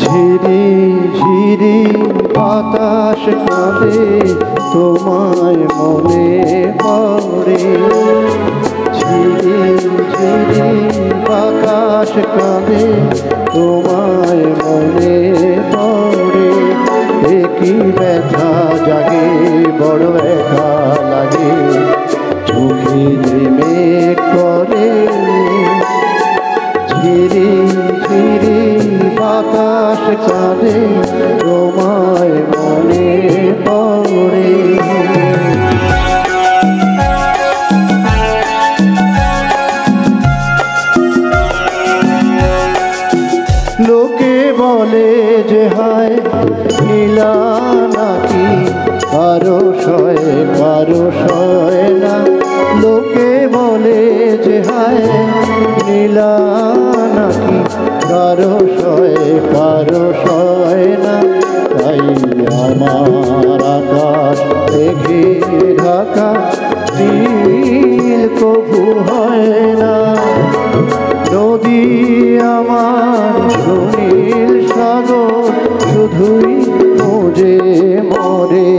ঝিরি ঝিরি বাতাস কাঁদে তোমায় মনে পড়ে। ঝিরি ঝিরি বাতাস কাঁদে তোমায় মনে পড়ে। একই ব্যথা জাগে বড় একা লাগে, চোখে যে মেঘ করে। ঝিরি ঝিরি বাতাস কাঁদে তোমায় মনে পড়ে। লোকে বলে যে হায় নীলা নাকি কারো সয় না। লোকে বলে যে হায় নীলা নাকি কারো সয় না। তাই আমার আকাশ দেখে ঢাকা নীল কবু হয় না। নদী আমার সুনীল সাগর শুধুই খোঁজে মরে।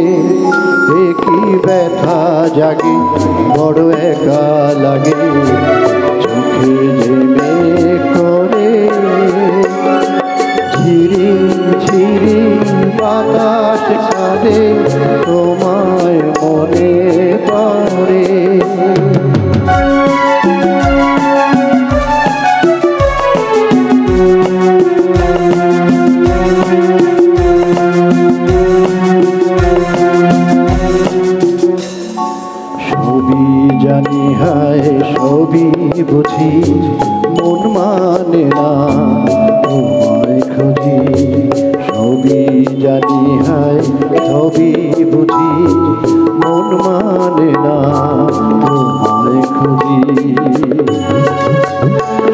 একই ব্যথা জাগে বড় একা লাগে, চোখে যে মেঘ করে। ঝিরি ঝিরি বাতাস কাঁদে তোমায় মনে পড়ে। সবই জানি হায় সবই বুঝি, মন মানে না তোমায় খুঁজি। সবই জানি হায় সবই বুঝি, মন মানে না তোমায় খুঁজি।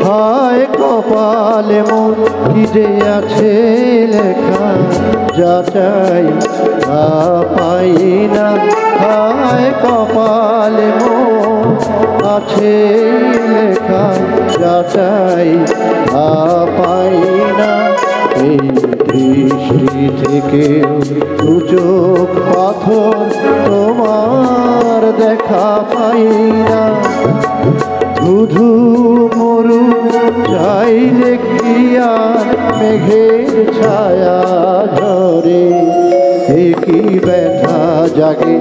হায় কপালে মন কি যে আছে লেখা, যাচাই তা পাই না। হায় কপালে মন আছে লেখা, যাচাই তা পাই না। এই দৃষ্টি থেকে দু চোখ পাথর তোমার দেখা পাই না। ধুধু মরু চাইলে কি আর মেঘের ছায়া ঝরে। একই ব্যথা জাগে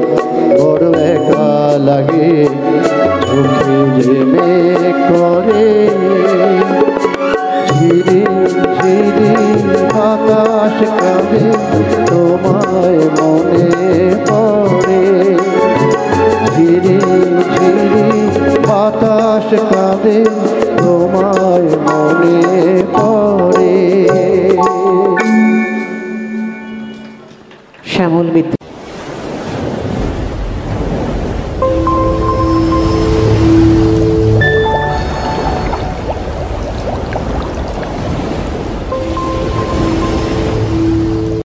বড় একা লাগে, চোখে যে মেঘ করে। ঝিরি ঝিরি বাতাস কাঁদে তোমায় মনে পড়ে। ঝিরি ঝিরি বাতাস কাঁদে